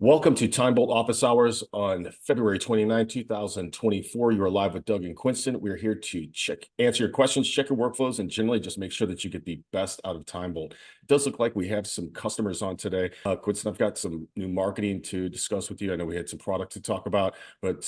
Welcome to TimeBolt Office Hours on February 29, 2024. You are live with Doug and Quinston. We're here to answer your questions, check your workflows, and generally just make sure that you get the best out of TimeBolt. It does look like we have some customers on today. Quinston, I've got some new marketing to discuss with you. I know we had some product to talk about, but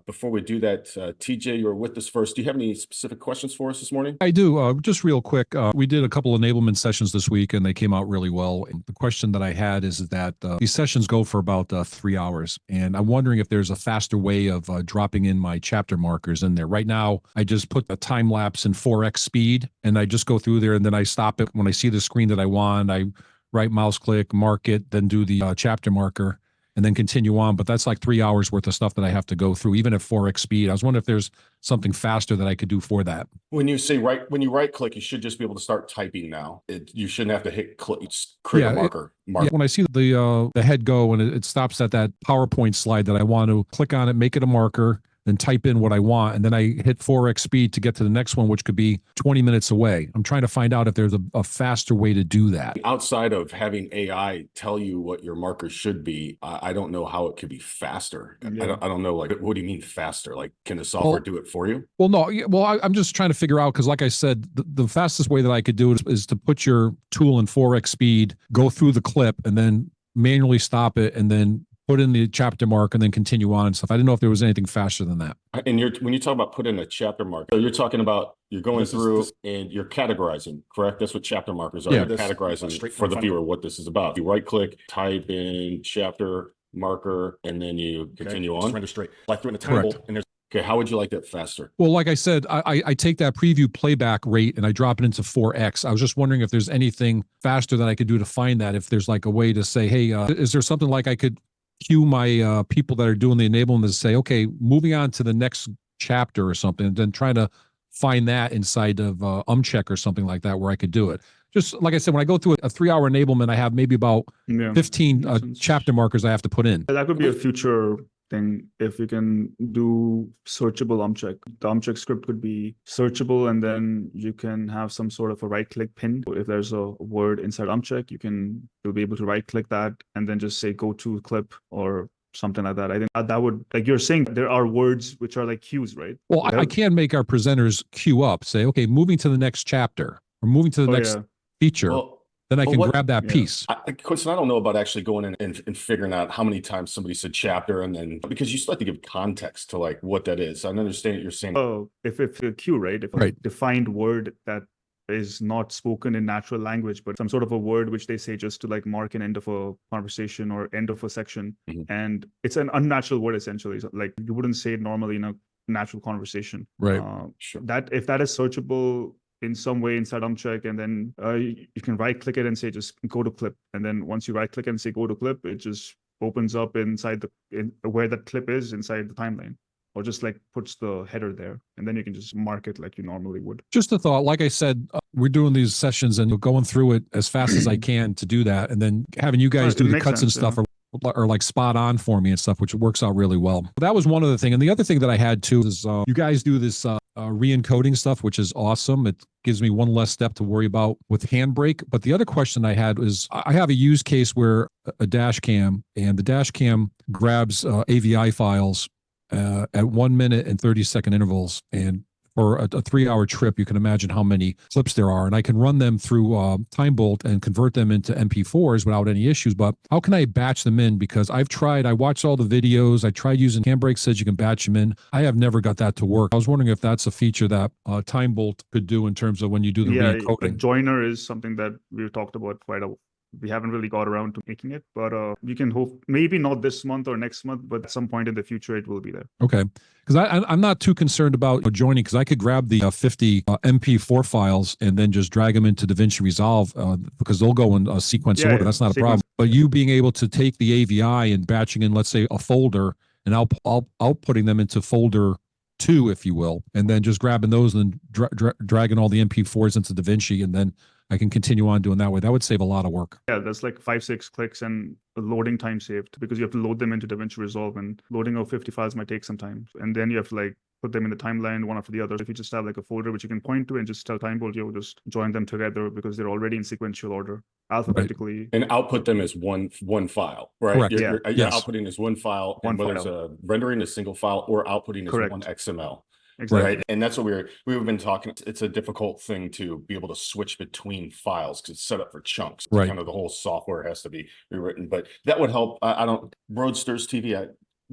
before we do that, TJ, you're with us first. Do you have any specific questions for us this morning? I do. Just real quick, we did a couple enablement sessions this week, and they came out really well. And the question that I had is that these sessions go for about 3 hours, and I'm wondering if there's a faster way of dropping in my chapter markers in there. Right now, I just put a time lapse in 4x speed, and I just go through there, and then I stop it when I see the screen that I want. I right mouse click, mark it, then do the chapter marker, and then continue on. But that's like 3 hours worth of stuff that I have to go through, even at 4x speed. I was wondering if there's something faster that I could do for that. When you right click, you should just be able to start typing now. You shouldn't have to hit click, create a marker. Yeah, when I see the head go and it stops at that PowerPoint slide that I want to click on it, make it a marker, then type in what I want, and then I hit 4x speed to get to the next one, which could be 20 minutes away. I'm trying to find out if there's a faster way to do that. Outside of having AI tell you what your markers should be, I don't know how it could be faster. Yeah. I don't know, like, what do you mean faster? Like, can the software do it for you? Well, no. I'm just trying to figure out, because like I said, the fastest way that I could do it is to put your tool in 4x speed, go through the clip, and then manually stop it, and then put in the chapter mark and then continue on and stuff. I didn't know if there was anything faster than that. And when you talk about put in a chapter mark, so you're talking about you're going through and you're categorizing, correct? That's what chapter markers are. Yeah, you're categorizing for the viewer what this is about. You right click, type in chapter marker, and then you continue on. Render straight. Like through in the TimeBolt, and there's okay, how would you like that faster? Well, like I said, I take that preview playback rate and I drop it into 4x. I was just wondering if there's anything faster that I could do to find that. If there's like a way to say, hey, is there something like I could cue my people that are doing the enablement to say, okay, moving on to the next chapter or something, and then try to find that inside of check or something like that where I could do it. Just like I said, when I go through a 3-hour enablement, I have maybe about 15 chapter markers I have to put in. That could be a future thing if you can do searchable check. The check script could be searchable, and then you can have some sort of a right-click pin. If there's a word inside check, you'll be able to right-click that and then just say go to clip or something like that. I think that would, like you're saying, there are words which are like cues, right? Well, I can make our presenters queue up, say, okay, moving to the next chapter or moving to the next feature. Well, then I can grab that piece. Quinston, I don't know about actually going in and figuring out how many times somebody said chapter, and then because you still have to give context to like what that is. I understand what you're saying. Oh, if a cue, right? If a defined word that is not spoken in natural language, but some sort of a word which they say just to like mark an end of a conversation or end of a section, and it's an unnatural word essentially. So, like you wouldn't say it normally in a natural conversation. Right. Sure. That if that is searchable in some way inside check, and then you can right click it and say just go to clip, and then once you right click and say go to clip, it just opens up inside where that clip is inside the timeline, or just like puts the header there, and then you can just mark it like you normally would. Just a thought, like I said, we're doing these sessions and going through it as fast as I can to do that, and then having you guys do the cuts and stuff are like spot on for me and stuff, which works out really well. That was one other thing. And the other thing that I had too is you guys do this re-encoding stuff, which is awesome. It gives me one less step to worry about with Handbrake. But the other question I had was, I have a use case where a dash cam, and the dash cam grabs AVI files at 1 minute and 30-second intervals. And for a 3-hour trip, you can imagine how many clips there are. And I can run them through TimeBolt and convert them into MP4s without any issues. But how can I batch them in? Because I watched all the videos. I tried using Handbrake, says you can batch them in. I have never got that to work. I was wondering if that's a feature that TimeBolt could do in terms of when you do the re-encoding. Joiner is something that we've talked about quite a while. We haven't really got around to making it, but you can hope maybe not this month or next month, but at some point in the future, it will be there. Okay. Because I'm not too concerned about joining, because I could grab the 50 MP4 files and then just drag them into DaVinci Resolve because they'll go in a sequence order. That's not a problem. But you being able to take the AVI and batching in, let's say, a folder and outputting them into folder 2, if you will, and then just grabbing those and then dragging all the MP4s into DaVinci, and then I can continue on doing that way. That would save a lot of work. Yeah, that's like 5-6 clicks and a loading time saved, because you have to load them into DaVinci Resolve, and loading of 50 files might take some time. And then you have to like put them in the timeline one after the other. If you just have like a folder which you can point to and just tell TimeBolt, you'll just join them together because they're already in sequential order, alphabetically. And output them as one file, right? Correct. You're Yes. outputting as one file, One and whether file. it's rendering a single file or outputting as Correct. one XML. Exactly. Right. And that's what we've been talking. It's a difficult thing to be able to switch between files because it's set up for chunks. Right. Kind of the whole software has to be rewritten, but that would help. I don't, Roadsters TV,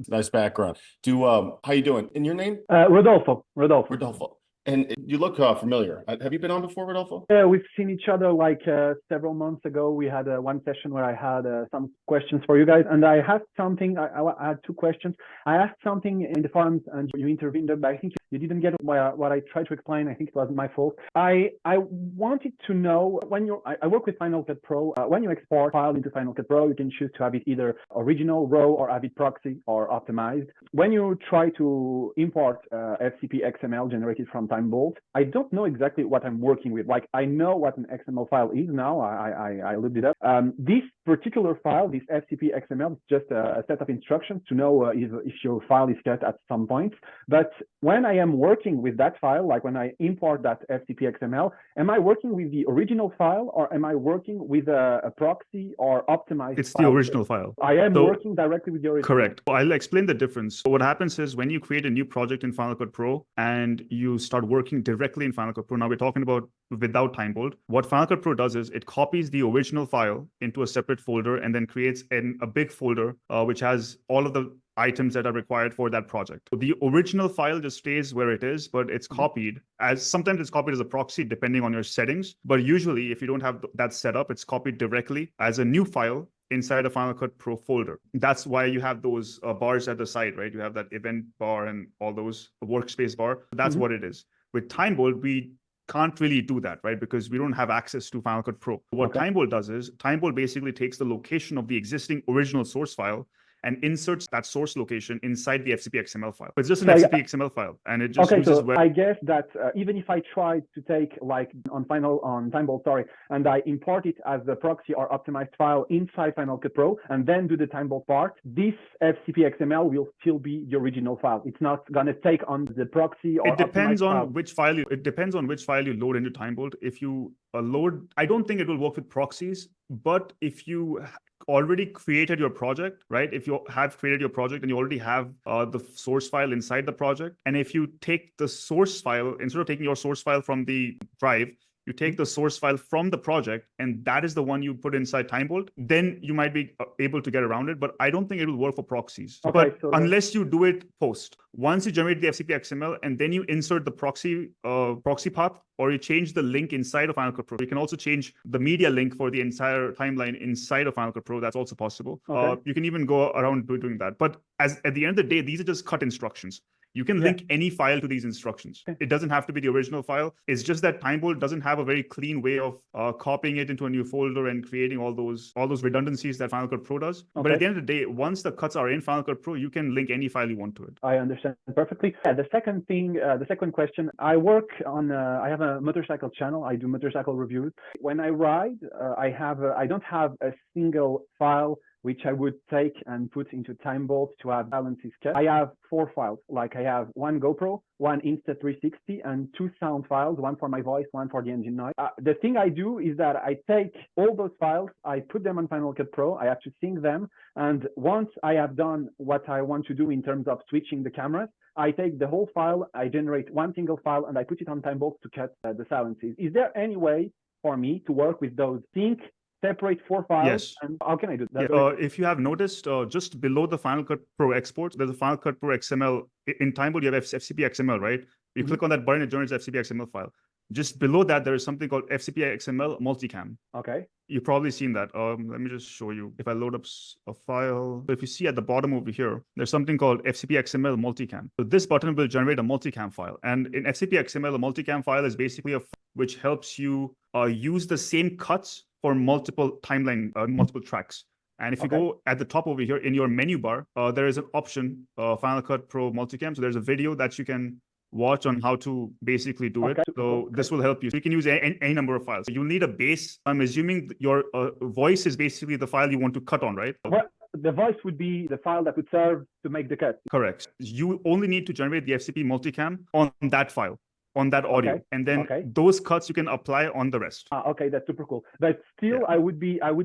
nice background. How you doing? And your name? Rodolfo. Rodolfo. And you look familiar. Have you been on before, Rodolfo? Yeah, we've seen each other like several months ago. We had one session where I had some questions for you guys, and I had something. I had two questions. I asked something in the forums, and you intervened, but I think you didn't get what I tried to explain. I think it was my fault. I wanted to know, when I work with Final Cut Pro. When you export file into Final Cut Pro, you can choose to have it either original, raw, or have it proxy or optimized. When you try to import FCP XML generated from TimeBolt, I don't know exactly what I'm working with. Like, I know what an XML file is now. I looked it up. This particular file, this FCP XML, is just a set of instructions to know if your file is cut at some point. But when I am working with that file, like when I import that FCP XML, am I working with the original file, or am I working with a proxy or optimized It's file? the original file. I am working directly with the original. Correct. I'll explain the difference. So what happens is, when you create a new project in Final Cut Pro and you start working directly in Final Cut Pro, now we're talking about without TimeBolt, what Final Cut Pro does is it copies the original file into a separate folder and then creates a big folder which has all of the items that are required for that project. The original file just stays where it is, but it's copied sometimes it's copied as a proxy depending on your settings. But usually, if you don't have that set up, it's copied directly as a new file inside a Final Cut Pro folder. That's why you have those bars at the side, right? You have that event bar and all those workspace bar. That's what it is. With TimeBolt, we can't really do that, right? Because we don't have access to Final Cut Pro. What TimeBolt does is, TimeBolt basically takes the location of the existing original source file and inserts that source location inside the FCP XML file. It's just an FCP XML file, and it just uses so I guess that even if I try to take, like on TimeBolt, and I import it as a proxy or optimized file inside Final Cut Pro, and then do the TimeBolt part, this FCP XML will still be the original file. It's not gonna take on the proxy or it depends on file. which file you. It depends on which file you load into TimeBolt. If you load, I don't think it will work with proxies, but if you already created your project, right? If you have created your project and you already have the source file inside the project, and if you take the source file, instead of taking your source file from the drive, you take the source file from the project, and that is the one you put inside TimeBolt, then you might be able to get around it. But I don't think it will work for proxies. But unless you do it post, once you generate the FCP XML and then you insert the proxy path, or you change the link inside of Final Cut Pro. You can also change the media link for the entire timeline inside of Final Cut Pro. That's also possible. You can even go around doing that. But at the end of the day, these are just cut instructions. You can link any file to these instructions. It doesn't have to be the original file. It's just that TimeBolt doesn't have a very clean way of copying it into a new folder and creating all those redundancies that Final Cut Pro does. But at the end of the day, once the cuts are in Final Cut Pro, you can link any file you want to it. I understand perfectly. The second thing, the second question, I work on, I have a motorcycle channel. I do motorcycle reviews. When I ride, I don't have a single file which I would take and put into TimeBolt to have balances cut. I have 4 files. Like, I have one GoPro, one Insta360, and 2 sound files, one for my voice, one for the engine noise. The thing I do is that I take all those files, I put them on Final Cut Pro, I have to sync them, and once I have done what I want to do in terms of switching the cameras, I take the whole file, I generate one single file, and I put it on TimeBolt to cut the silences. Is there any way for me to work with those sync, separate 4 files? Yes. And how can I do that? If you have noticed, just below the Final Cut Pro export, there's a Final Cut Pro XML. In TimeBolt, you have FCP XML, right? You click on that button, it generates FCP XML file. Just below that, there is something called FCP XML Multicam. Okay. You've probably seen that. Let me just show you. If I load up a file, so if you see at the bottom over here, there's something called FCP XML Multicam. So this button will generate a multicam file. And in FCP XML, a multicam file is basically a file which helps you use the same cuts for multiple timeline, multiple tracks. And if you go at the top over here in your menu bar, there is an option, Final Cut Pro Multicam. So there's a video that you can watch on how to basically do it. So this will help you. So you can use any number of files. You'll need a base. I'm assuming your voice is basically the file you want to cut on, right? Well, the voice would be the file that would serve to make the cut. Correct. You only need to generate the FCP multicam on that file, on that audio, and then those cuts you can apply on the rest. Okay, that's super cool. But still, I would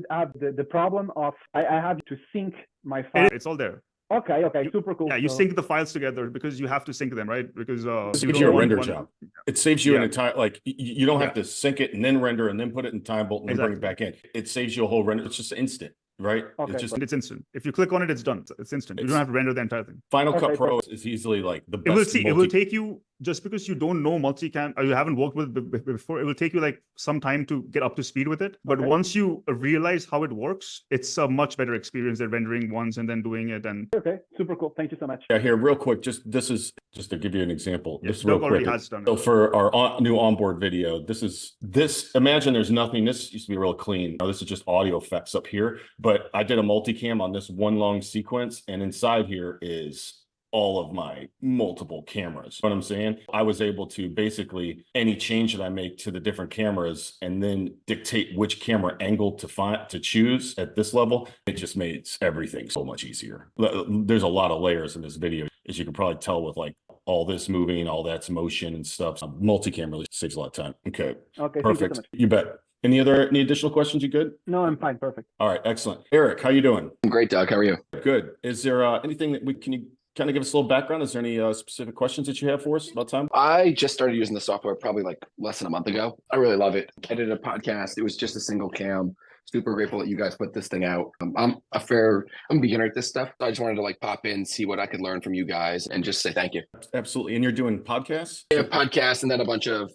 have the problem of I have to sync my file. It's all there. Okay, super cool. Yeah, you sync the files together because you have to sync them, right? Because it saves you a render job. It saves you an entire, like, you don't have to sync it and then render and then put it in TimeBolt and then bring it back in. It saves you a whole render. It's just instant, right? It's instant. If you click on it, it's done. It's instant. You don't have to render the entire thing. Final Cut Pro is easily like the best. It will take you, just because you don't know multicam or you haven't worked with it before, it will take you like some time to get up to speed with it. But once you realize how it works, it's a much better experience than rendering once and then doing it. And okay, super cool. Thank you so much. Yeah, here real quick. This is just to give you an example. Yes, just real quick. So for our new onboard video, imagine there's nothing. This used to be real clean. Now this is just audio effects up here. But I did a multicam on this one long sequence, and inside here is all of my multiple cameras. What I'm saying, I was able to basically any change that I make to the different cameras and then dictate which camera angle to choose at this level. It just made everything so much easier. There's a lot of layers in this video, as you can probably tell, with like all this moving, all that's motion and stuff. So multicam really saves a lot of time. Okay, perfect. You bet. Any additional questions? You good? No, I'm fine. Perfect. All right, excellent. Eric, how you doing? I'm great, Doug. How are you? Good. Is there anything that can you kind of give us a little background? Is there any specific questions that you have for us about time? I just started using the software probably like less than a month ago. I really love it. I did a podcast. It was just a single cam. Super grateful that you guys put this thing out. I'm a beginner at this stuff. So I just wanted to like pop in, see what I could learn from you guys and just say thank you. Absolutely. And you're doing podcasts? Yeah, podcasts and then a bunch of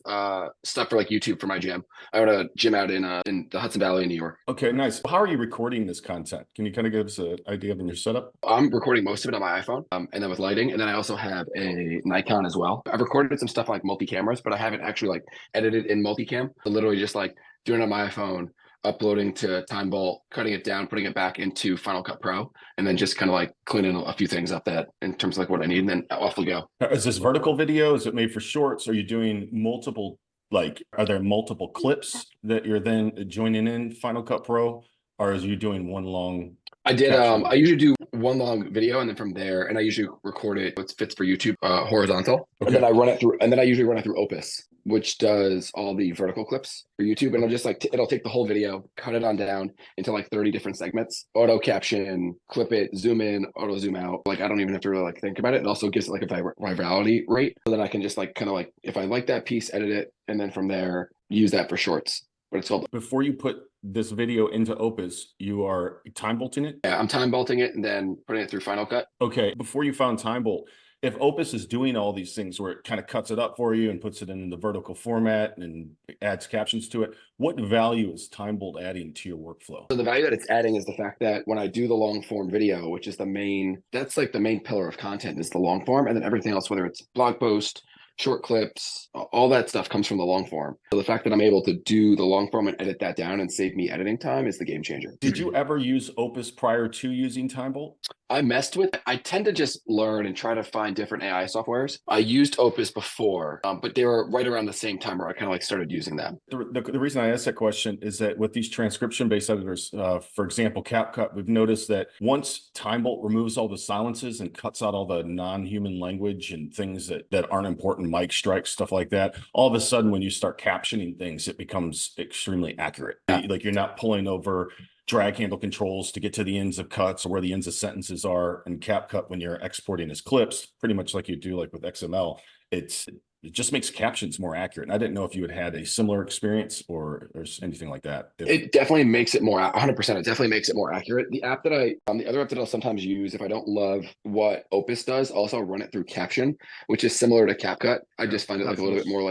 stuff for like YouTube for my gym. I own a gym out in the Hudson Valley in New York. Okay, nice. How are you recording this content? Can you kind of give us an idea of your setup? I'm recording most of it on my iPhone and then with lighting. And then I also have a Nikon as well. I've recorded some stuff like multi-cameras, but I haven't actually like edited in multicam. So literally just like doing it on my iPhone, uploading to TimeBolt, cutting it down, putting it back into Final Cut Pro, and then just kind of like cleaning a few things up that in terms of like what I need, and then off we go. Is this vertical video? Is it made for shorts? Are you doing multiple, like, are there multiple clips that you're then joining in Final Cut Pro? Or is you doing one long? I did. I usually do one long video, and then from there, and I usually record it. It fits for YouTube, horizontal, and then I run it through. And then I usually run it through Opus, which does all the vertical clips for YouTube. And I'll just like it'll take the whole video, cut it on down into like 30 different segments, auto caption, clip it, zoom in, auto zoom out. Like I don't even have to really like think about it. It also gives it like a virality rate, so that I can just like kind of like if I like that piece, edit it, and then from there use that for shorts. But it's all before you put this video into Opus, you are time bolting it? Yeah, I'm time bolting it and then putting it through Final Cut. Okay, before you found TimeBolt, if Opus is doing all these things where it kind of cuts it up for you and puts it in the vertical format and adds captions to it, what value is TimeBolt adding to your workflow? So the value that it's adding is the fact that when I do the long form video, which is that's like the main pillar of content is the long form, and then everything else, whether it's blog post, short clips, all that stuff comes from the long form. So the fact that I'm able to do the long form and edit that down and save me editing time is the game changer. Did you ever use Opus prior to using TimeBolt? I tend to just learn and try to find different AI softwares. I used Opus before, but they were right around the same time where I kind of like started using them. The reason I asked that question is that with these transcription-based editors, for example, CapCut, we've noticed that once TimeBolt removes all the silences and cuts out all the non-human language and things that aren't important, mic strikes, stuff like that, all of a sudden when you start captioning things, it becomes extremely accurate. Like you're not pulling over drag handle controls to get to the ends of cuts or where the ends of sentences are. And CapCut, when you're exporting as clips, pretty much like you do like with XML, it just makes captions more accurate. And I didn't know if you had a similar experience or anything like that. It definitely makes it more 100%. It definitely makes it more accurate. The other app that I'll sometimes use if I don't love what Opus does, also run it through Caption, which is similar to CapCut. I just find it like a little bit more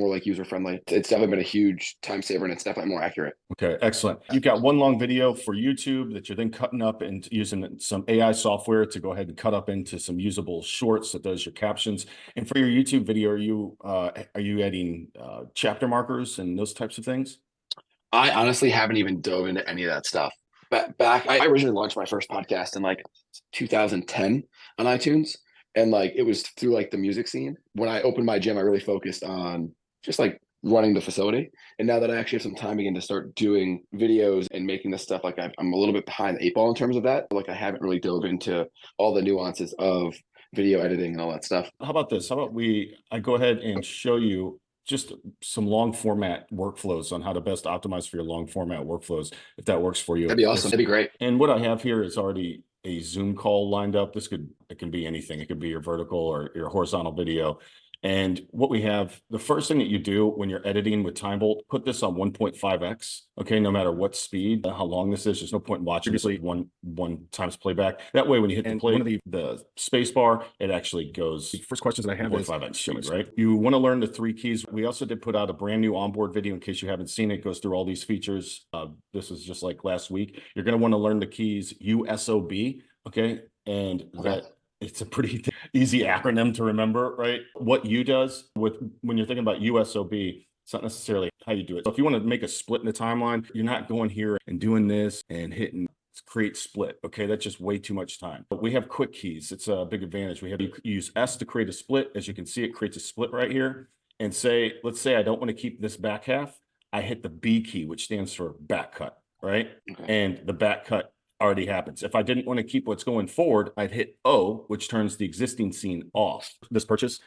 like user friendly. It's definitely been a huge time saver and it's definitely more accurate. Okay, excellent. You've got one long video for YouTube that you're then cutting up and using some AI software to go ahead and cut up into some usable shorts that does your captions. And for your YouTube video, are you adding chapter markers and those types of things? I honestly haven't even dove into any of that stuff. I originally launched my first podcast in like 2010 on iTunes. And like it was through like the music scene. When I opened my gym, I really focused on just like running the facility. And now that I actually have some time again to start doing videos and making this stuff, like I'm a little bit behind the 8 ball in terms of that. Like I haven't really dove into all the nuances of video editing and all that stuff. How about this? How about I go ahead and show you just some long format workflows on how to best optimize for your long format workflows, if that works for you. That'd be awesome. That'd be great. And what I have here is already a Zoom call lined up. It can be anything. It could be your vertical or your horizontal video. And what we have, the first thing that you do when you're editing with TimeBolt, put this on 1.5x. Okay, no matter what speed, how long this is, there's no point in watching this one times playback. That way, when you hit the play, the space bar, it actually goes. First questions that I have is 5x speed, right? You want to learn the 3 keys. We also did put out a brand new onboard video in case you haven't seen it. It goes through all these features. This is just like last week. You're going to want to learn the keys USOB, okay? And that it's a pretty easy acronym to remember, right? What U does when you're thinking about USOB, it's not necessarily how you do it. So if you want to make a split in the timeline, you're not going here and doing this and hitting create split. Okay, that's just way too much time. But we have quick keys. It's a big advantage. You use S to create a split. As you can see, it creates a split right here. And let's say I don't want to keep this back half. I hit the B key, which stands for back cut, right? Okay. And the back cut already happens. If I didn't want to keep what's going forward, I'd hit O, which turns the existing scene off. This purchase,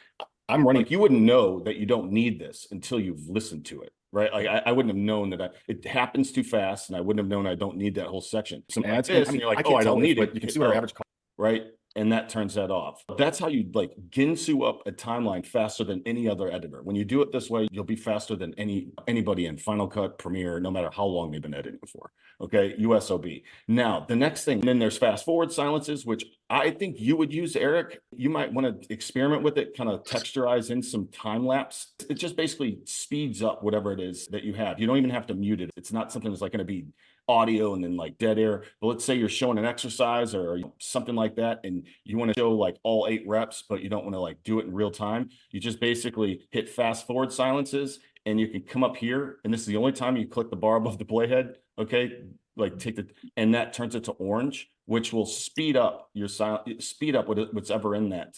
I'm running. You wouldn't know that you don't need this until you've listened to it, right? Like I wouldn't have known that it happens too fast, and I wouldn't have known I don't need that whole section. Some ads, and you're like, oh, I don't need it. You can see what our average cost, right? And that turns that off. That's how you like Ginsu up a timeline faster than any other editor. When you do it this way, you'll be faster than anybody in Final Cut, Premiere, no matter how long they've been editing for. Okay, USOB. Now, the next thing, then there's fast forward silences, which I think you would use, Eric. You might want to experiment with it, kind of texturize in some time lapse. It just basically speeds up whatever it is that you have. You don't even have to mute it. It's not something that's like going to be audio and then like dead air. But let's say you're showing an exercise or something like that, and you want to show like all 8 reps, but you don't want to like do it in real time. You just basically hit fast forward silences, and you can come up here, and this is the only time you click the bar above the playhead. Okay, like and that turns it to orange, which will speed up what's ever in that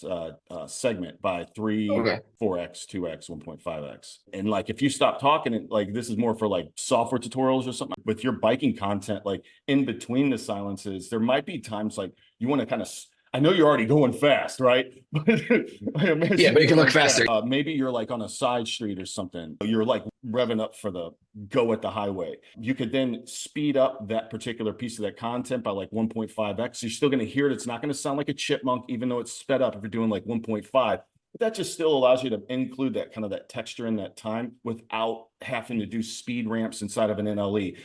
segment by 3, 4x, 2x, 1.5x. And like if you stop talking, and like this is more for like software tutorials or something with your biking content, like in between the silences, there might be times like you want to kind of. I know you're already going fast, right? Yeah, but you can look faster. Maybe you're like on a side street or something. You're like revving up for the go at the highway. You could then speed up that particular piece of that content by like 1.5x. You're still going to hear it. It's not going to sound like a chipmunk, even though it's sped up if you're doing like 1.5. But that just still allows you to include that kind of that texture in that time without having to do speed ramps inside of an NLE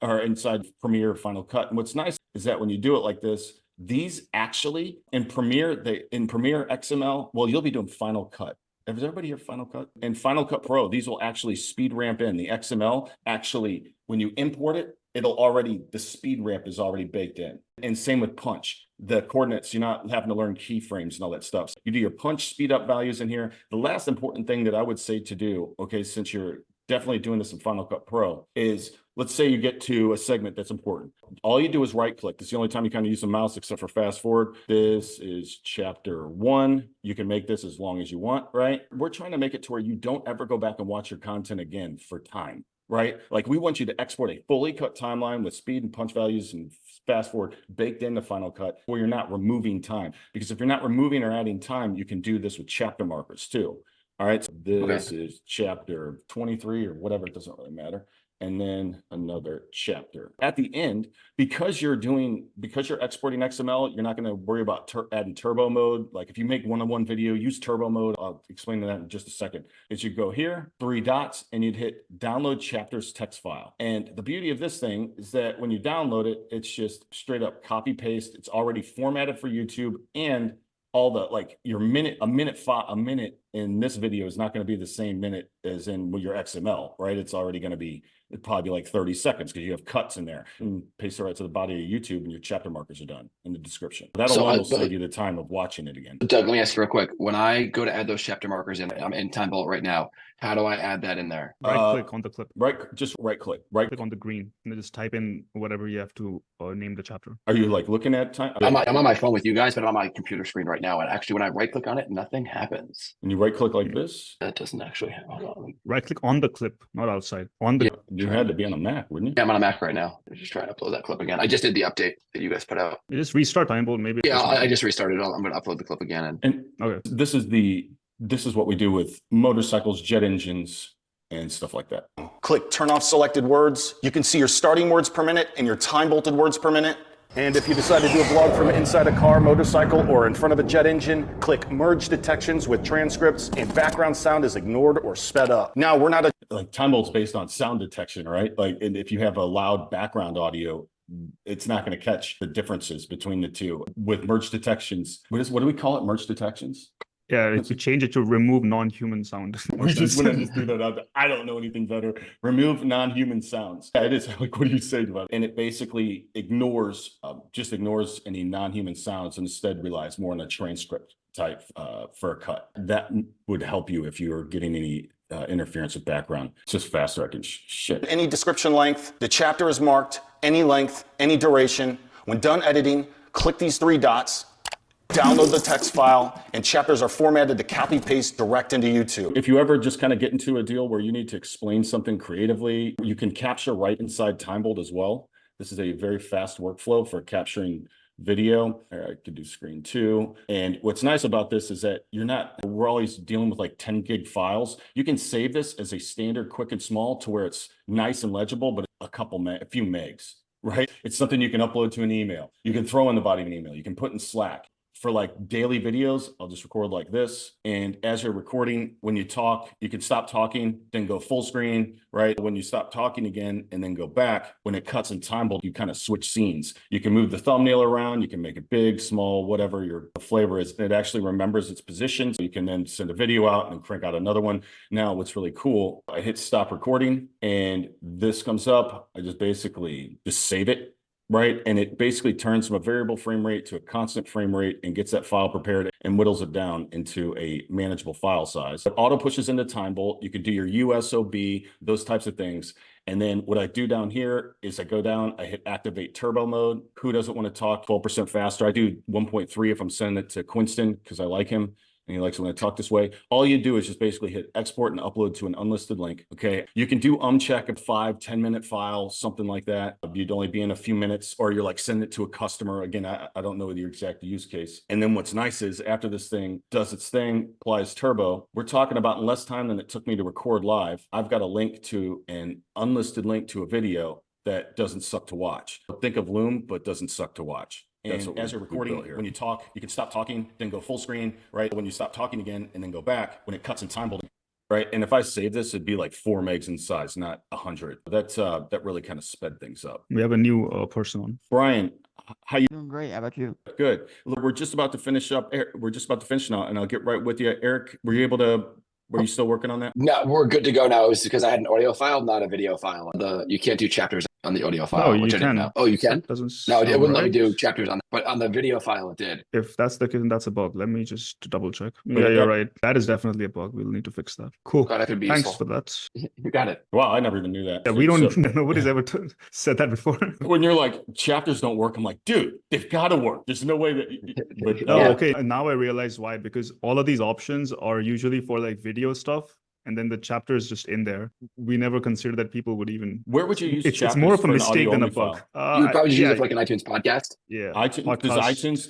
or inside Premiere Final Cut. And what's nice is that when you do it like this, these actually in Premiere XML, well, you'll be doing Final Cut. Has everybody here Final Cut? And Final Cut Pro, these will actually speed ramp in. The XML actually, when you import it, the speed ramp is already baked in. And same with Punch. The coordinates, you're not having to learn keyframes and all that stuff. So you do your Punch speed up values in here. The last important thing that I would say to do, okay, since you're definitely doing this in Final Cut Pro, is let's say you get to a segment that's important. All you do is right click. It's the only time you kind of use the mouse except for fast forward. This is chapter 1. You can make this as long as you want, right? We're trying to make it to where you don't ever go back and watch your content again for time, right? Like we want you to export a fully cut timeline with speed and punch values and fast forward baked into Final Cut where you're not removing time. Because if you're not removing or adding time, you can do this with chapter markers too. All right, so this is chapter 23 or whatever, it doesn't really matter. And then another chapter. At the end, because you're exporting XML, you're not going to worry about adding turbo mode. Like if you make one-on-one video, use turbo mode. I'll explain that in just a second. Is you go here, 3 dots, and you'd hit download chapters text file. And the beauty of this thing is that when you download it, it's just straight up copy paste. It's already formatted for YouTube, and all the like your a minute in this video is not going to be the same minute as in your XML, right? It's already going to be, it'd probably be like 30 seconds because you have cuts in there, and paste it right to the body of YouTube and your chapter markers are done in the description. That alone will save you the time of watching it again. Doug, let me ask you real quick. When I go to add those chapter markers in, I'm in TimeBolt right now. How do I add that in there? Right click on the clip. Just right click on the green, and then just type in whatever you have to name the chapter. Are you like looking at time? I'm on my phone with you guys, but I'm on my computer screen right now. And actually, when I right click on it, nothing happens. And you right click like this? That doesn't actually happen. Right click on the clip, not outside. On the. You had to be on a Mac, wouldn't you? Yeah, I'm on a Mac right now. I'm just trying to upload that clip again. I just did the update that you guys put out. You just restart TimeBolt, maybe. Yeah, I just restarted it. I'm going to upload the clip again. And okay, this is what we do with motorcycles, jet engines, and stuff like that. Click turn off selected words. You can see your starting words per minute and your time bolted words per minute. And if you decide to do a vlog from inside a car, motorcycle, or in front of a jet engine, click merge detections with transcripts, and background sound is ignored or sped up. Now, we're not like TimeBolt's based on sound detection, right? Like, and if you have a loud background audio, it's not going to catch the differences between the two. With merge detections, what do we call it? Merge detections? yeah, if you change it to remove non-human sound. We just want to just do that. I don't know anything better. Remove non-human sounds. Yeah, it is like, what do you say about it? And it basically ignores any non-human sounds and instead relies more on a transcript type for a cut. That would help you if you're getting any interference with background. It's just faster. I can shit. any description length. The chapter is marked, any length, any duration. When done editing, click these three dots, download the text file, and chapters are formatted to copy paste direct into YouTube. If you ever just kind of get into a deal where you need to explain something creatively, you can capture right inside TimeBolt as well. This is a very fast workflow for capturing video. I could do screen 2. And what's nice about this is that we're always dealing with like 10 gig files. You can save this as a standard quick and small to where it's nice and legible, but a few megs, right? It's something you can upload to an email. You can throw in the body of an email. You can put in Slack. For like daily videos, I'll just record like this. And as you're recording, when you talk, you can stop talking, then go full screen, right? When you stop talking again and then go back, when it cuts in TimeBolt, you kind of switch scenes. You can move the thumbnail around, you can make it big, small, whatever your flavor is. It actually remembers its position. So you can then send a video out and crank out another one. Now, what's really cool, I hit stop recording and this comes up. I just basically just save it. Right. And it basically turns from a variable frame rate to a constant frame rate and gets that file prepared and whittles it down into a manageable file size. It auto pushes into TimeBolt. You can do your USOB, those types of things. And then what I do down here is I go down, I hit activate turbo mode. Who doesn't want to talk 12% faster? I do 1.3 if I'm sending it to Quinston because I like him. And he likes it when I talk this way. All you do is just basically hit export and upload to an unlisted link. Okay. You can do check a 5-10 minute file, something like that. You'd only be in a few minutes, or you're like sending it to a customer. Again, I don't know your exact use case. And then what's nice is after this thing does its thing, applies turbo, we're talking about in less time than it took me to record live. I've got a link to an unlisted link to a video that doesn't suck to watch. Think of Loom, but doesn't suck to watch. And as you're recording, when you talk, you can stop talking, then go full screen, right? When you stop talking again and then go back, when it cuts in TimeBolt, right? And if I save this, it'd be like 4 megs in size, not 100. That really kind of sped things up. We have a new person on. Brian, how you Doing great. How about you? Good. Look, we're just about to finish up. We're just about to finish now, and I'll get right with you. Eric, were you still working on that? No, we're good to go now. It was because I had an audio file, not a video file. You can't do chapters on the audio file. No, you can. Oh, you can? No, it wouldn't let me do chapters but on the video file it did. If that's the case, then that's a bug. Let me just double check. Yeah, you're right. That is definitely a bug. We'll need to fix that. Cool. God, that could be Thanks useful. for that. You got it. Wow, I never even knew that. Yeah, nobody's ever said that before. When you're like, chapters don't work, I'm like, dude, they've got to work. There's no way that. But, okay. Now I realize why, because all of these options are usually for like video stuff. And then the chapter is just in there. We never considered that people would even. Where would you use chapters? It's more of a mistake than a bug. You would probably use it for like an iTunes podcast. Yeah. Does iTunes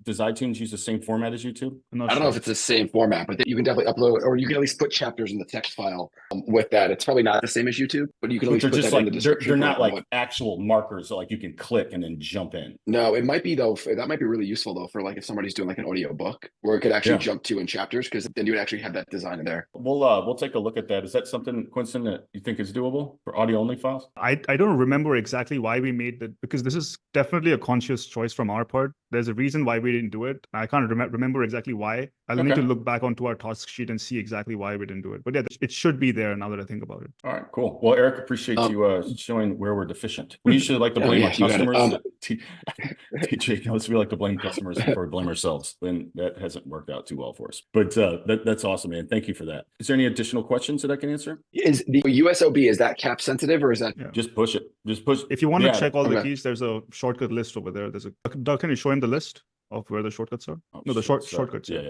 Does iTunes use the same format as YouTube? I don't know if it's the same format, but you can definitely upload, or you can at least put chapters in the text file with that. It's probably not the same as YouTube, but you can at least put that in the description. They're not like actual markers that like you can click and then jump in. No, it might be though. That might be really useful though for like if somebody's doing like an audio book where it could actually jump to in chapters, because then you would actually have that design in there. We'll we'll take a look at that. Is that something, Quincy, that you think is doable for audio only files? I don't remember exactly why we made that, because this is definitely a conscious choice from our part. There's a reason why we didn't do it. I can't remember exactly why. I'll need to look back onto our task sheet and see exactly why we didn't do it. But yeah, it should be there now that I think about it. All right, cool. Well, Eric, appreciate you showing where we're deficient. We usually like to blame our customers. TJ, we like to blame customers before we blame ourselves, and that hasn't worked out too well for us. But that's awesome, man. Thank you for that. Is there any additional questions that I can answer? Is the USOB, is that cap sensitive, or is that just push it? Just push. If you want to check all the keys, there's a shortcut list over there. There's a Doug, can you show him the list of where the shortcuts are? No, the shortcuts. Yeah.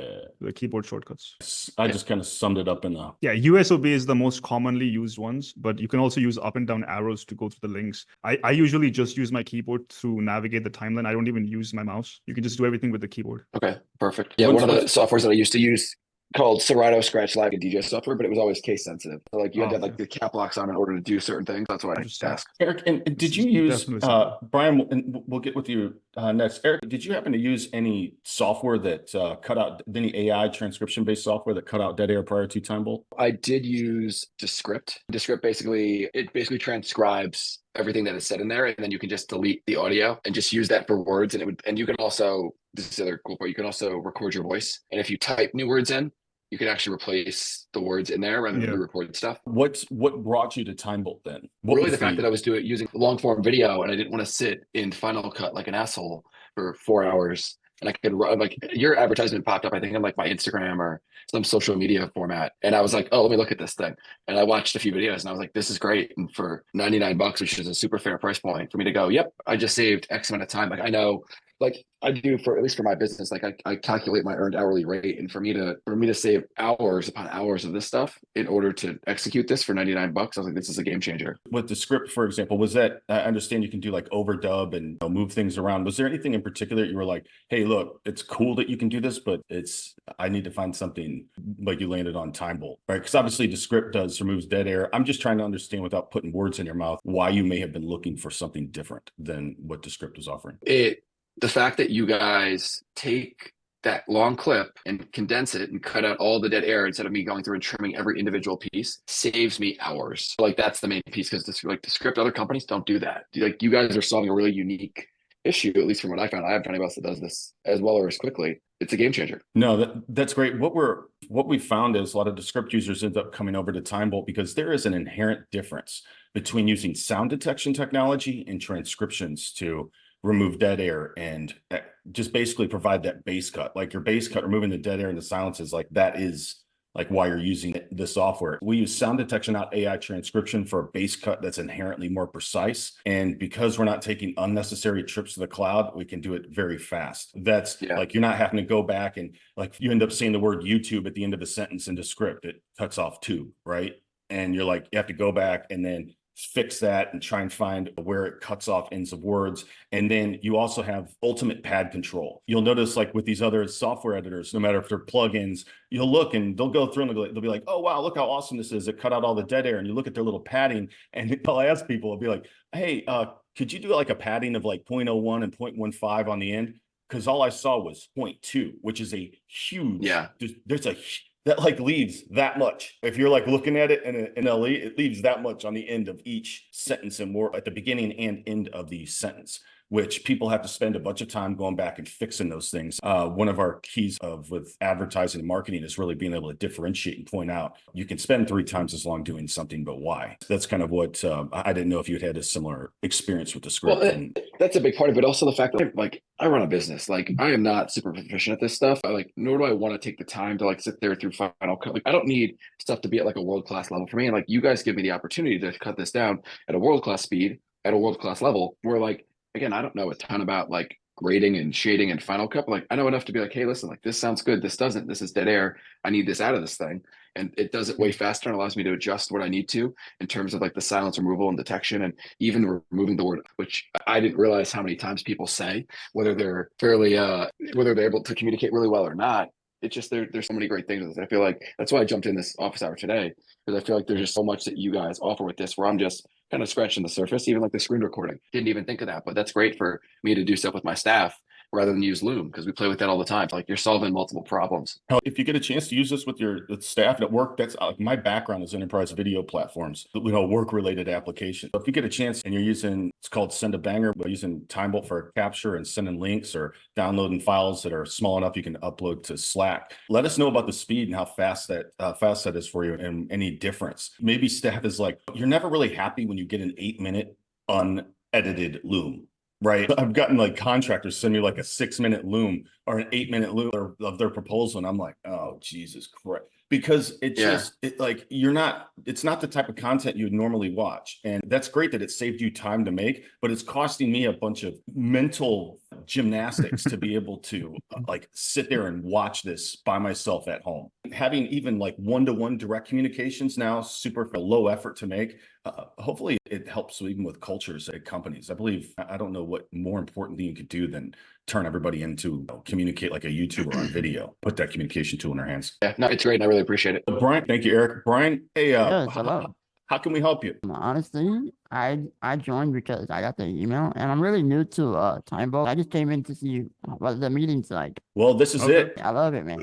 The keyboard shortcuts. I just kind of summed it up in the. Yeah, USOB is the most commonly used ones, but you can also use up and down arrows to go through the links. I usually just use my keyboard to navigate the timeline. I don't even use my mouse. You can just do everything with the keyboard. Okay, perfect. Yeah, one of the softwares that I used to use called Serato Scratch Live and DJ software, but it was always case sensitive. So like you had to have like the cap locks on in order to do certain things. That's why I just ask. Eric, and did you use Brian? And we'll get with you next. Eric, did you happen to use any software that cut out any AI transcription based software that cut out dead air prior to TimeBolt? I did use Descript. Descript basically transcribes everything that is said in there, and then you can just delete the audio and just use that for words. And you can also, this is the other cool part, you can also record your voice. And if you type new words in, you can actually replace the words in there rather than re-record stuff. What brought you to TimeBolt then? Really the fact that I was using long form video, and I didn't want to sit in Final Cut like an asshole for 4 hours. And I could run, like, your advertisement popped up, I think on like my Instagram or some social media format. And I was like, oh, let me look at this thing. And I watched a few videos and I was like, this is great. And for $99, which is a super fair price point for me to go, yep, I just saved X amount of time. Like I know, like I do for, at least for my business, like I calculate my earned hourly rate. And for me to save hours upon hours of this stuff in order to execute this for $99, I was like, this is a game changer. With Descript, for example, was that, I understand you can do like overdub and move things around. Was there anything in particular that you were like, hey, look, it's cool that you can do this, but I need to find something, like you landed on TimeBolt, right? Because obviously Descript removes dead air. I'm just trying to understand, without putting words in your mouth, why you may have been looking for something different than what Descript was offering. The fact that you guys take that long clip and condense it and cut out all the dead air instead of me going through and trimming every individual piece saves me hours. Like that's the main piece, because Descript, other companies don't do that. Like you guys are solving a really unique issue, at least from what I found. I have anybody else that does this as well or as quickly. It's a game changer. No, that's great. What we found is a lot of Descript users end up coming over to TimeBolt because there is an inherent difference between using sound detection technology and transcriptions to remove dead air and just basically provide that base cut. Like your base cut, removing the dead air and the silences, like that is like why you're using the software. We use sound detection, not AI transcription, for a base cut that's inherently more precise. And because we're not taking unnecessary trips to the cloud, we can do it very fast. That's like, you're not having to go back and like, you end up saying the word YouTube at the end of a sentence in Descript, it cuts off tube, right? And you're like, you have to go back and then fix that and try and find where it cuts off ends of words. And then you also have ultimate pad control. You'll notice, like with these other software editors, no matter if they're plugins, you'll look and they'll go through and they'll be like, oh, wow, look how awesome this is. It cut out all the dead air. And you look at their little padding and I'll ask people, I'll be like, hey, could you do like a padding of like 0.01 and 0.15 on the end? Because all I saw was 0.2, which is a huge, that like leaves that much. If you're like looking at it in LE, it leaves that much on the end of each sentence and more at the beginning and end of the sentence, which people have to spend a bunch of time going back and fixing those things. One of our keys with advertising and marketing is really being able to differentiate and point out, you can spend 3 times as long doing something, but why? That's kind of what, I didn't know if you had a similar experience with Descript. Well, that's a big part of it. Also the fact that like, I run a business, like I am not super proficient at this stuff. Nor do I want to take the time to like sit there through Final Cut. Like I don't need stuff to be at like a world-class level for me. And like you guys give me the opportunity to cut this down at a world-class speed, at a world-class level, where like, again, I don't know a ton about like grading and shading and Final Cut, but like I know enough to be like, hey, listen, like this sounds good. This doesn't, this is dead air. I need this out of this thing. And it does it way faster and allows me to adjust what I need to in terms of like the silence removal and detection, and even removing the word, which I didn't realize how many times people say, whether they're whether they're able to communicate really well or not. It's just, there's so many great things. I feel like that's why I jumped in this office hour today, because I feel like there's just so much that you guys offer with this, where I'm just kind of scratching the surface. Even like the screen recording, didn't even think of that, but that's great for me to do stuff with my staff rather than use Loom, because we play with that all the time. Like you're solving multiple problems. If you get a chance to use this with your staff at work, that's my background is enterprise video platforms, work related applications. So if you get a chance and you're using, it's called Send a Banger, but using TimeBolt for capture and sending links or downloading files that are small enough you can upload to Slack, let us know about the speed and how fast that is for you and any difference. Maybe staff is like, you're never really happy when you get an 8-minute unedited Loom. Right. I've gotten like contractors send me like a 6-minute Loom or an 8-minute Loom of their proposal. And I'm like, oh, Jesus Christ. Because it's not the type of content you'd normally watch. And that's great that it saved you time to make, but it's costing me a bunch of mental gymnastics to be able to sit there and watch this by myself at home. Having even like one-to-one direct communications now, super low effort to make. Hopefully it helps even with cultures at companies. I don't know what more important thing you could do than turn everybody into communicate like a YouTuber on video, put that communication tool in their hands. Yeah, no, it's great. I really appreciate it. Brian, thank you, Eric. Brian, hey, Yes, hello. how can we help you? Honestly, I joined because I got the email and I'm really new to TimeBolt. I just came in to see what the meeting's like. Well, this is it. I love it, man.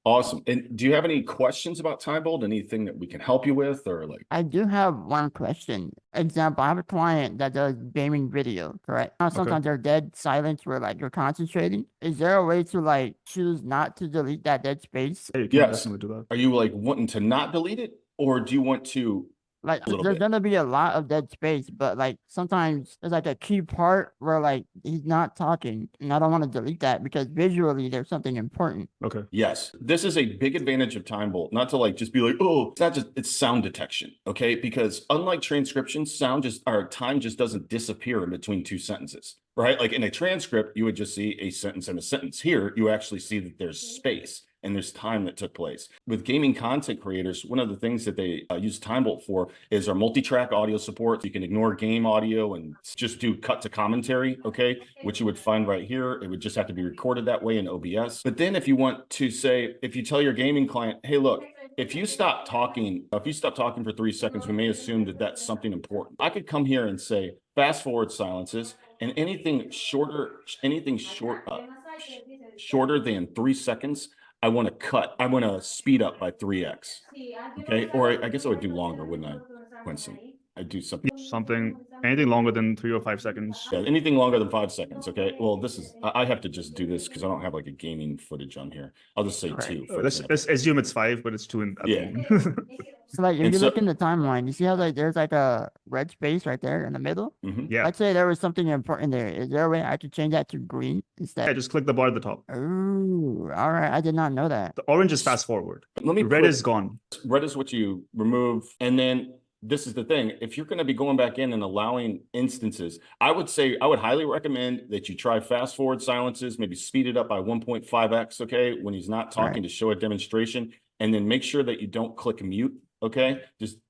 Awesome. And do you have any questions about TimeBolt? Anything that we can help you with or like? I do have one question. Example, I have a client that does gaming video, correct? Now, sometimes they're dead silence where like you're concentrating. Is there a way to like choose not to delete that dead space? Yeah, you can definitely do that. Are you like wanting to not delete it or do you want to? Like there's gonna be a lot of dead space, but like sometimes there's like a key part where like he's not talking, and I don't want to delete that because visually there's something important. Okay. Yes, this is a big advantage of TimeBolt. Not to like just be like, oh, it's sound detection, okay? Because unlike transcription, time just doesn't disappear in between two sentences, right? Like in a transcript, you would just see a sentence and a sentence. Here, you actually see that there's space and there's time that took place. With gaming content creators, one of the things that they use TimeBolt for is our multi-track audio support. You can ignore game audio and just do cut to commentary, okay? Which you would find right here. It would just have to be recorded that way in OBS. But then if you want to say, if you tell your gaming client, hey, look, if you stop talking for 3 seconds, we may assume that that's something important. I could come here and say, fast forward silences, and anything shorter than 3 seconds, I want to cut. I want to speed up by 3x. Okay, or I guess I would do longer, wouldn't I, Quincy? I'd do anything longer than 3 or 5 seconds. Yeah, anything longer than 5 seconds. Okay. Well, I have to just do this because I don't have like a gaming footage on here. I'll just say 2. Let's assume it's 5, but it's 2 in. So like if you look in the timeline, you see how like there's like a red space right there in the middle? Yeah. Let's say there was something important there. Is there a way I could change that to green instead? Yeah, just click the bar at the top. Oh, all right. I did not know that. The orange is fast forward. Red is gone. Red is what you remove. And then this is the thing. If you're going to be going back in and allowing instances, I would highly recommend that you try fast forward silences, maybe speed it up by 1.5x, okay, when he's not talking to show a demonstration. And then make sure that you don't click mute. Okay,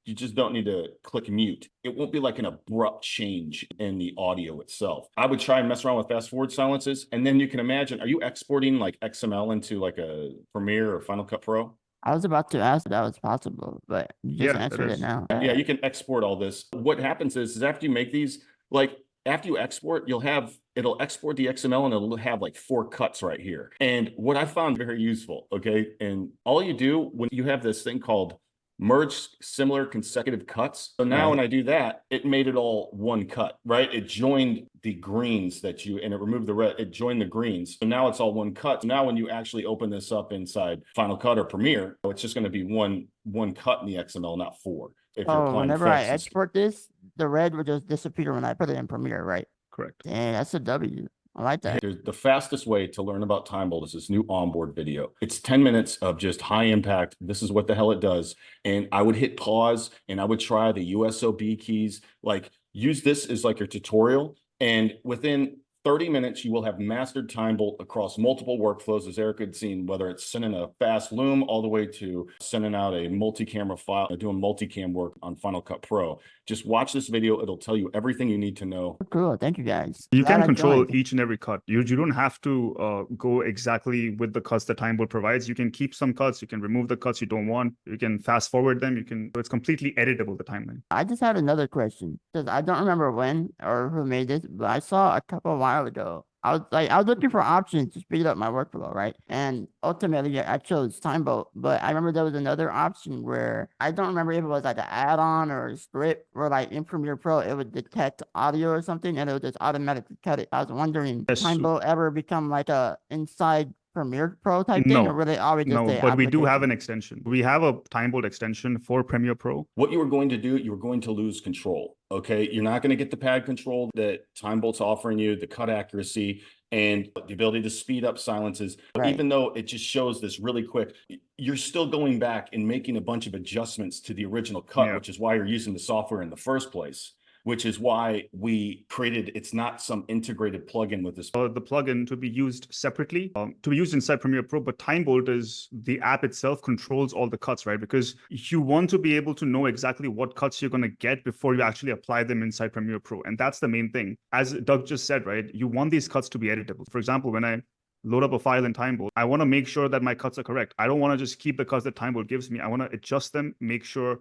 you just don't need to click mute. It won't be like an abrupt change in the audio itself. I would try and mess around with fast forward silences, and then you can imagine, are you exporting like XML into like a Premiere or Final Cut Pro? I was about to ask if that was possible, but you just answered it now. Yeah, you can export all this. What happens is after you make these, like after you export, it'll export the XML and it'll have like 4 cuts right here. And what I found very useful, okay, and all you do when you have this thing called merge similar consecutive cuts. So now when I do that, it made it all one cut, right? It joined the greens and it removed the red, it joined the greens. So now it's all one cut. So now when you actually open this up inside Final Cut or Premiere, it's just going to be one cut in the XML, not 4. Whenever I export this, the red would just disappear when I put it in Premiere, right? Correct. Dang, that's a W. I like that. The fastest way to learn about TimeBolt is this new onboard video. It's 10 minutes of just high impact. This is what the hell it does. And I would hit pause and I would try the USOB keys, like use this as like your tutorial. And within 30 minutes, you will have mastered TimeBolt across multiple workflows, as Eric had seen, whether it's sending a fast Loom all the way to sending out a multi-camera file, doing multi-cam work on Final Cut Pro. Just watch this video. It'll tell you everything you need to know. Cool. Thank you, guys. You can control each and every cut. You don't have to go exactly with the cuts that TimeBolt provides. You can keep some cuts. You can remove the cuts you don't want. You can fast forward them. It's completely editable, the timeline. I just had another question because I don't remember when or who made this, but I saw a couple of while ago I was looking for options to speed up my workflow, right? And ultimately I chose TimeBolt, but I remember there was another option where I don't remember if it was like an add-on or a script where like in Premiere Pro, it would detect audio or something and it would just automatically cut it. I was wondering, Yes. TimeBolt ever become like a inside Premiere Pro type thing, or really always just No, say but we do have application? an extension. We have a TimeBolt extension for Premiere Pro. What you were going to do, you were going to lose control. Okay. You're not going to get the pad control that TimeBolt's offering you, the cut accuracy, and the ability to speed up silences. Right. Even though it just shows this really quick, you're still going back and making a bunch of adjustments to the original cut, which is why you're using the software in the first place. Which is why we created, it's not some integrated plugin with this. The plugin to be used separately, to be used inside Premiere Pro, but TimeBolt is the app itself controls all the cuts, right? Because you want to be able to know exactly what cuts you're going to get before you actually apply them inside Premiere Pro. And that's the main thing. As Doug just said, right? You want these cuts to be editable. For example, when I load up a file in TimeBolt, I want to make sure that my cuts are correct. I don't want to just keep the cuts that TimeBolt gives me. I want to adjust them, make sure.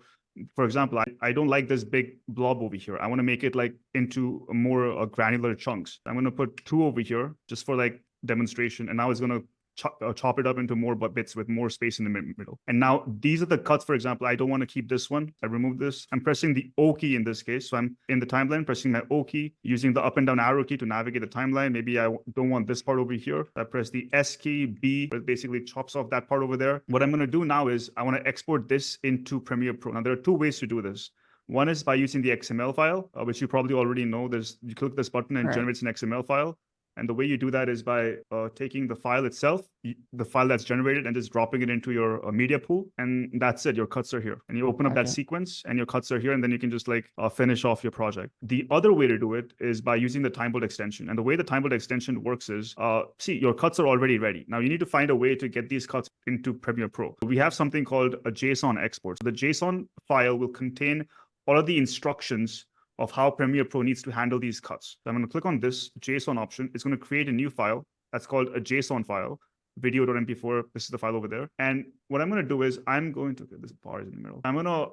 For example, I don't like this big blob over here. I want to make it like into more granular chunks. I'm going to put 2 over here just for like demonstration. And now it's going to chop it up into more bits with more space in the middle. And now these are the cuts. For example, I don't want to keep this one. I remove this. I'm pressing the O key in this case. So I'm in the timeline, pressing my O key, using the up and down arrow key to navigate the timeline. Maybe I don't want this part over here. I press the S key, B, it basically chops off that part over there. What I'm going to do now is I want to export this into Premiere Pro. Now there are 2 ways to do this. One is by using the XML file, which you probably already know. You click this button and it generates an XML file. And the way you do that is by taking the file itself, the file that's generated, and just dropping it into your media pool. And that's it. Your cuts are here. And you open up that sequence and your cuts are here. And then you can just like finish off your project. The other way to do it is by using the TimeBolt extension. And the way the TimeBolt extension works is, see, your cuts are already ready. Now you need to find a way to get these cuts into Premiere Pro. We have something called a JSON export. So the JSON file will contain all of the instructions of how Premiere Pro needs to handle these cuts. So I'm going to click on this JSON option. It's going to create a new file that's called a JSON file, video.mp4. This is the file over there. And what I'm going to do is I'm going to get this bar is in the middle. I'm going to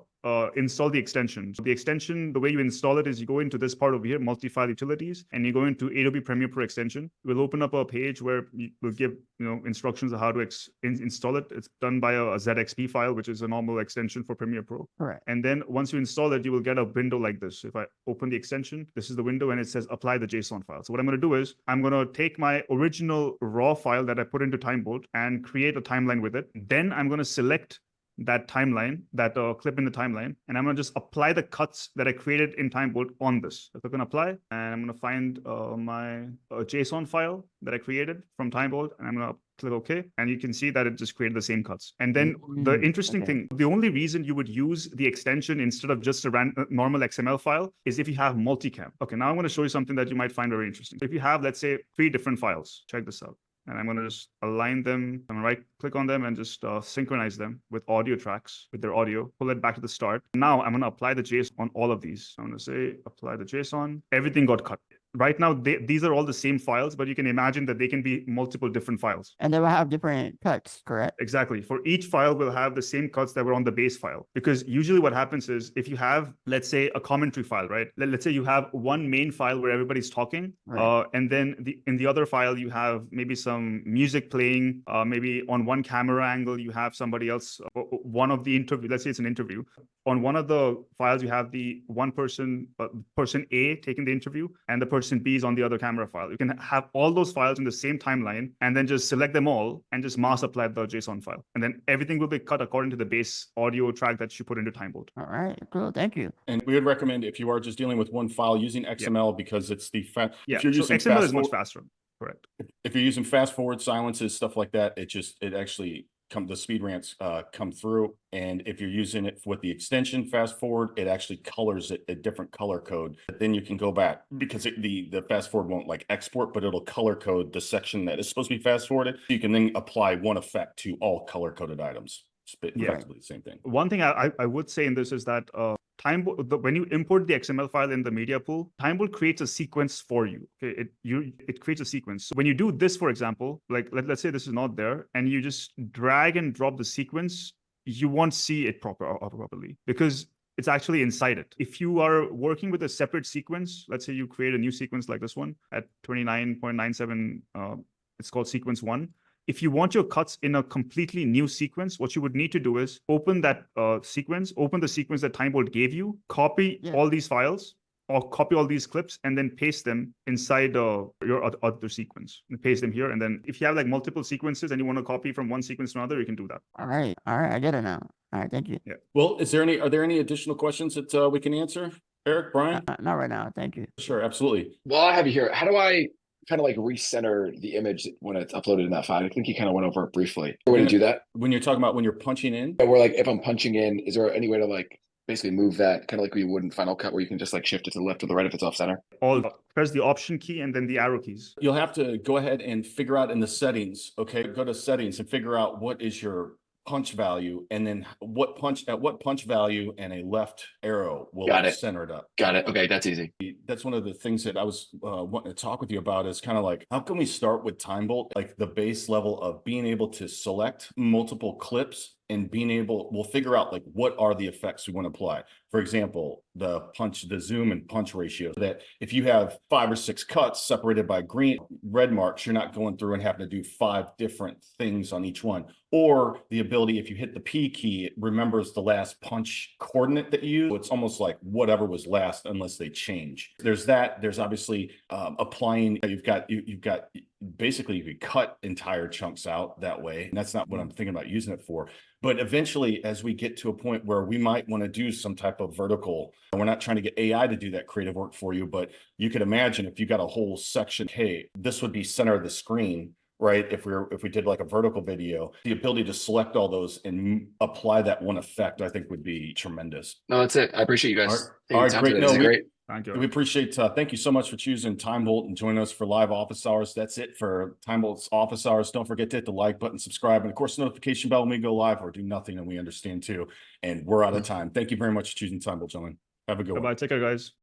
install the extension. So the extension, the way you install it is you go into this part over here, multi-file utilities, and you go into Adobe Premiere Pro extension. We'll open up a page where we'll give instructions on how to install it. It's done by a ZXP file, which is a normal extension for Premiere Pro. Correct. And then once you install it, you will get a window like this. If I open the extension, this is the window and it says apply the JSON file. So what I'm going to do is I'm going to take my original raw file that I put into TimeBolt and create a timeline with it. Then I'm going to select that timeline, that clip in the timeline, and I'm going to just apply the cuts that I created in TimeBolt on this. So click on apply, and I'm going to find my JSON file that I created from TimeBolt, and I'm going to click OK, and you can see that it just created the same cuts. And then the interesting thing, the only reason you would use the extension instead of just a normal XML file is if you have multicam. Okay, now I'm going to show you something that you might find very interesting. If you have, let's say, 3 different files, check this out. And I'm going to just align them. I'm going to right click on them and just synchronize them with audio tracks, with their audio, pull it back to the start. Now I'm going to apply the JSON on all of these. I'm going to say, apply the JSON. Everything got cut. Right now, these are all the same files, but you can imagine that they can be multiple different files. And they will have different cuts, correct? Exactly. For each file, we'll have the same cuts that were on the base file. Because usually what happens is if you have, let's say, a commentary file, right? Let's say you have one main file where everybody's talking, and then in the other file, you have maybe some music playing, maybe on one camera angle, you have somebody else, one of the interview, let's say it's an interview. On one of the files, you have the one person, person A taking the interview, and the person B is on the other camera file. You can have all those files in the same timeline and then just select them all and just mass apply the JSON file. And then everything will be cut according to the base audio track that you put into TimeBolt. All right, cool. Thank you. And we would recommend if you are just dealing with one file using XML because it's the if you're using XML is much faster. Correct. If you're using fast forward silences, stuff like that, it actually the speed ramps come through. And if you're using it with the extension fast forward, it actually colors it a different color code. But then you can go back because the fast forward won't like export, but it'll color code the section that is supposed to be fast forwarded. You can then apply one effect to all color coded items. It's effectively the same thing. One thing I would say in this is that TimeBolt, when you import the XML file in the media pool, TimeBolt creates a sequence for you. Okay, it creates a sequence. So when you do this, for example, like let's say this is not there, and you just drag and drop the sequence, you won't see it properly because it's actually inside it. If you are working with a separate sequence, let's say you create a new sequence like this one at 29.97, it's called sequence 1. If you want your cuts in a completely new sequence, what you would need to do is open that sequence, open the sequence that TimeBolt gave you, copy all these files, or copy all these clips and then paste them inside your other sequence. And paste them here. And then if you have like multiple sequences and you want to copy from one sequence to another, you can do that. All right. I get it now. All right. Thank you. Yeah. Well, are there any additional questions that we can answer? Eric, Brian? Not right now. Thank you. Sure, absolutely. While I have you here, how do I kind of like recenter the image when it's uploaded in that file? I think you kind of went over it briefly. Way to do that? When you're talking about when you're punching in? Where like if I'm punching in, is there any way to like basically move that kind of like we would in Final Cut where you can just like shift it to the left or the right if it's off center? Press the Option key and then the arrow keys. You'll have to go ahead and figure out in the settings, okay? Go to settings and figure out what is your punch value and then what punch value and a left arrow will center it up. Got it. Okay, that's easy. That's one of the things that I was wanting to talk with you about is kind of like, how can we start with TimeBolt, like the base level of being able to select multiple clips and we'll figure out like what are the effects we want to apply. For example, the zoom and punch ratio, that if you have 5 or 6 cuts separated by red marks, you're not going through and having to do 5 different things on each one. Or the ability, if you hit the P key, it remembers the last punch coordinate that you use. It's almost like whatever was last unless they change. There's that. There's obviously applying, you've got basically you could cut entire chunks out that way. And that's not what I'm thinking about using it for. But eventually, as we get to a point where we might want to do some type of vertical, we're not trying to get AI to do that creative work for you, but you could imagine if you got a whole section, hey, this would be center of the screen, right? If we did like a vertical video, the ability to select all those and apply that one effect, I think would be tremendous. No, that's it. I appreciate you guys. All right, great. No, great. Thank you. We appreciate, thank you so much for choosing TimeBolt and joining us for live office hours. That's it for TimeBolt's office hours. Don't forget to hit the like button, subscribe, and of course, notification bell when we go live or do nothing, and we understand too. And we're out of time. Thank you very much for choosing TimeBolt, gentlemen. Have a good one. Bye-bye. Take care, guys.